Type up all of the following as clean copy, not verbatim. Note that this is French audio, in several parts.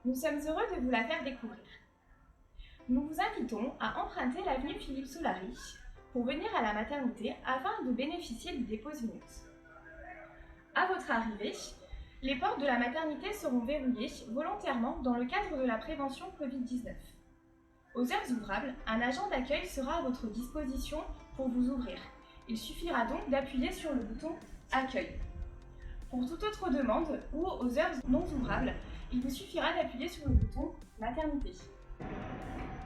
Nous sommes heureux de vous la faire découvrir. Nous vous invitons à emprunter l'avenue Philippe Soulary pour venir à la maternité afin de bénéficier du dépôt Unix. À votre arrivée, les portes de la maternité seront verrouillées volontairement dans le cadre de la prévention Covid-19. Aux heures ouvrables, un agent d'accueil sera à votre disposition pour vous ouvrir. Il suffira donc d'appuyer sur le bouton « Accueil ». Pour toute autre demande ou aux heures non ouvrables, il vous suffira d'appuyer sur le bouton « Maternité ».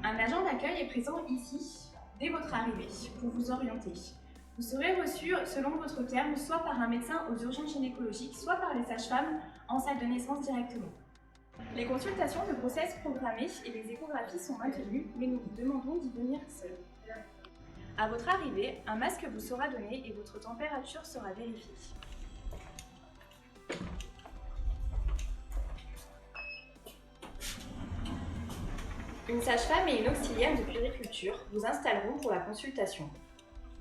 Un agent d'accueil est présent ici dès votre arrivée pour vous orienter. Vous serez reçu selon votre terme soit par un médecin aux urgences gynécologiques, soit par les sages-femmes en salle de naissance directement. Les consultations de grossesse programmées et les échographies sont maintenues, mais nous vous demandons d'y venir seul. À votre arrivée, un masque vous sera donné et votre température sera vérifiée. Une sage-femme et une auxiliaire de puériculture vous installeront pour la consultation.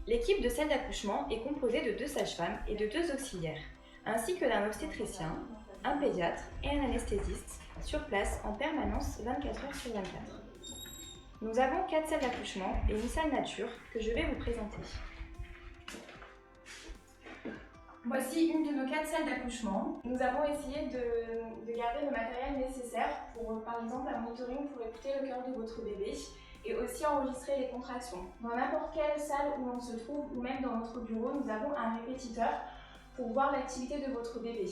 L'équipe de salle d'accouchement est composée de 2 sages-femmes et de 2 auxiliaires, ainsi que d'un obstétricien, un pédiatre et un anesthésiste, sur place en permanence 24 heures sur 24. Nous avons 4 salles d'accouchement et une salle nature que je vais vous présenter. Voici une de nos 4 salles d'accouchement. Nous avons essayé de garder le matériel nécessaire pour, par exemple, un monitoring pour écouter le cœur de votre bébé et aussi enregistrer les contractions. Dans n'importe quelle salle où l'on se trouve ou même dans notre bureau, nous avons un répétiteur pour voir l'activité de votre bébé.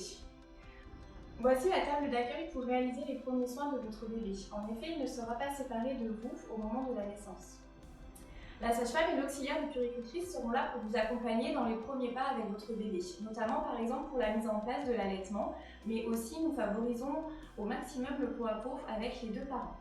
Voici la table d'accueil pour réaliser les premiers soins de votre bébé. En effet, il ne sera pas séparé de vous au moment de la naissance. La sage-femme et l'auxiliaire de puéricultrice seront là pour vous accompagner dans les premiers pas avec votre bébé, notamment par exemple pour la mise en place de l'allaitement, mais aussi nous favorisons au maximum le pot à pot avec les 2 parents.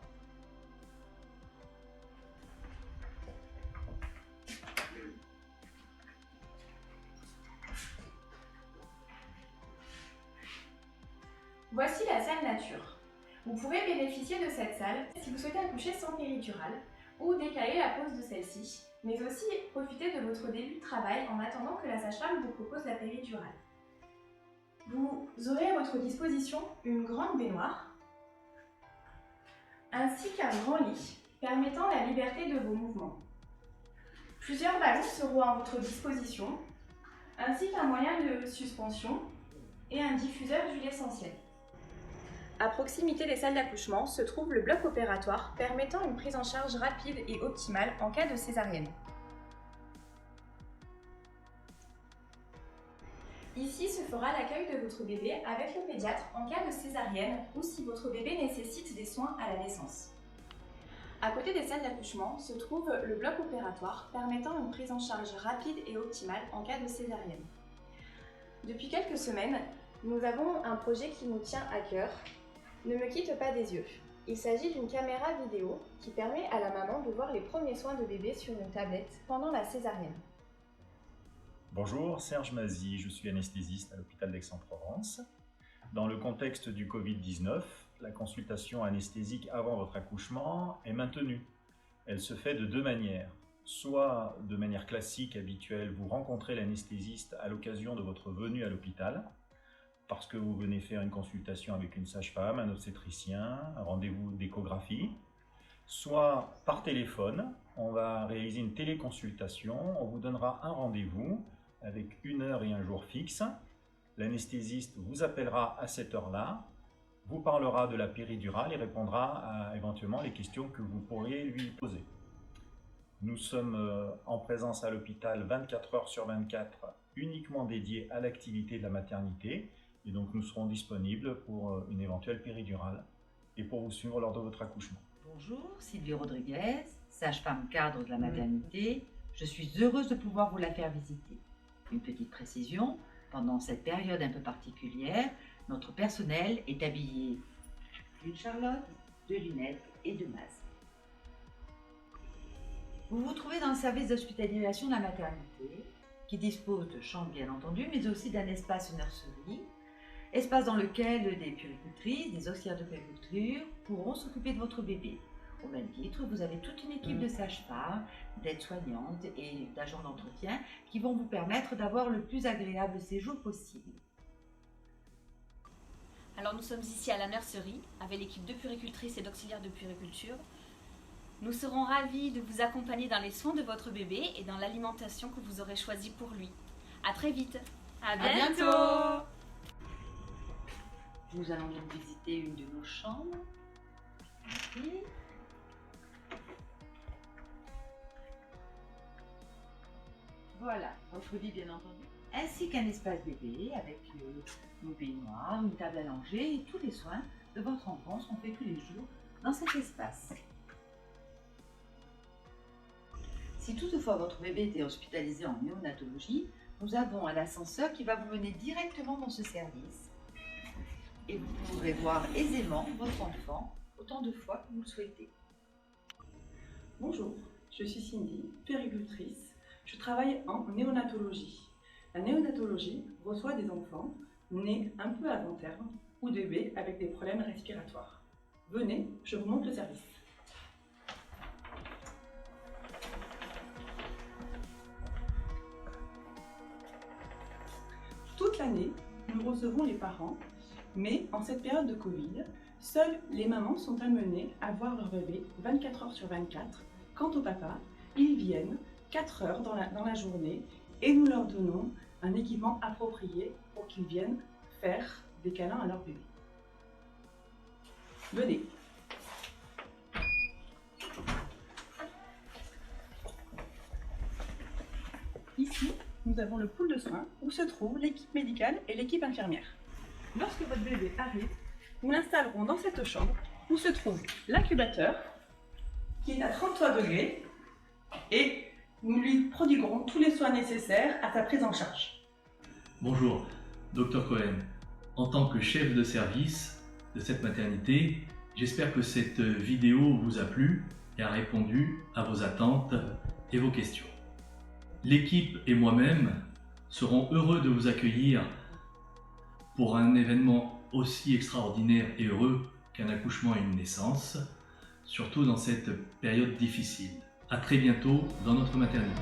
Voici la salle nature. Vous pourrez bénéficier de cette salle si vous souhaitez accoucher sans péridurale ou décaler la pose de celle-ci, mais aussi profiter de votre début de travail en attendant que la sage-femme vous propose la péridurale. Vous aurez à votre disposition une grande baignoire ainsi qu'un grand lit permettant la liberté de vos mouvements. Plusieurs ballons seront à votre disposition ainsi qu'un moyen de suspension et un diffuseur d'huile essentielle. À proximité des salles d'accouchement se trouve le bloc opératoire permettant une prise en charge rapide et optimale en cas de césarienne. Ici se fera l'accueil de votre bébé avec le pédiatre en cas de césarienne ou si votre bébé nécessite des soins à la naissance. À côté des salles d'accouchement se trouve le bloc opératoire permettant une prise en charge rapide et optimale en cas de césarienne. Depuis quelques semaines, nous avons un projet qui nous tient à cœur. Ne me quitte pas des yeux. Il s'agit d'une caméra vidéo qui permet à la maman de voir les premiers soins de bébé sur une tablette pendant la césarienne. Bonjour, Serge Mazy, je suis anesthésiste à l'hôpital d'Aix-en-Provence. Dans le contexte du Covid-19, la consultation anesthésique avant votre accouchement est maintenue. Elle se fait de 2 manières. Soit de manière classique, habituelle, vous rencontrez l'anesthésiste à l'occasion de votre venue à l'hôpital, parce que vous venez faire une consultation avec une sage-femme, un obstétricien, un rendez-vous d'échographie. Soit par téléphone, on va réaliser une téléconsultation, on vous donnera un rendez-vous avec une heure et un jour fixe. L'anesthésiste vous appellera à cette heure-là, vous parlera de la péridurale et répondra à éventuellement les questions que vous pourriez lui poser. Nous sommes en présence à l'hôpital 24 heures sur 24, uniquement dédiés à l'activité de la maternité. Et donc nous serons disponibles pour une éventuelle péridurale et pour vous suivre lors de votre accouchement. Bonjour, Sylvie Rodriguez, sage-femme cadre de la maternité. Je suis heureuse de pouvoir vous la faire visiter. Une petite précision, pendant cette période un peu particulière, notre personnel est habillé d'une charlotte, de lunettes et de masques. Vous vous trouvez dans le service d'hospitalisation de la maternité, qui dispose de chambres bien entendu, mais aussi d'un espace nurserie, espace dans lequel des puéricultrices, des auxiliaires de puériculture pourront s'occuper de votre bébé. Au même titre, vous avez toute une équipe de sages-femmes, d'aides-soignantes et d'agents d'entretien qui vont vous permettre d'avoir le plus agréable séjour possible. Alors nous sommes ici à la nurserie avec l'équipe de puéricultrices et d'auxiliaires de puériculture. Nous serons ravis de vous accompagner dans les soins de votre bébé et dans l'alimentation que vous aurez choisie pour lui. À très vite. À bientôt. Nous allons donc visiter une de nos chambres. Ici. Voilà, votre lit bien entendu. Ainsi qu'un espace bébé avec une baignoire, une table allongée et tous les soins de votre enfant sont faits tous les jours dans cet espace. Si toutefois votre bébé était hospitalisé en néonatologie, nous avons un ascenseur qui va vous mener directement dans ce service et vous pourrez voir aisément votre enfant autant de fois que vous le souhaitez. Bonjour, je suis Cindy, puéricultrice. Je travaille en néonatologie. La néonatologie reçoit des enfants nés un peu avant terme ou des bébés avec des problèmes respiratoires. Venez, je vous montre le service. Toute l'année, nous recevons les parents, mais en cette période de Covid, seules les mamans sont amenées à voir leur bébé 24 heures sur 24. Quant au papa, ils viennent 4 heures dans la journée et nous leur donnons un équipement approprié pour qu'ils viennent faire des câlins à leur bébé. Venez. Ici, nous avons le pool de soins où se trouve l'équipe médicale et l'équipe infirmière. Lorsque votre bébé arrive, nous l'installerons dans cette chambre où se trouve l'incubateur qui est à 33 degrés et nous lui prodiguerons tous les soins nécessaires à sa prise en charge. Bonjour, Dr Cohen. En tant que chef de service de cette maternité, j'espère que cette vidéo vous a plu et a répondu à vos attentes et vos questions. L'équipe et moi-même serons heureux de vous accueillir pour un événement aussi extraordinaire et heureux qu'un accouchement et une naissance, surtout dans cette période difficile. À très bientôt dans notre maternité.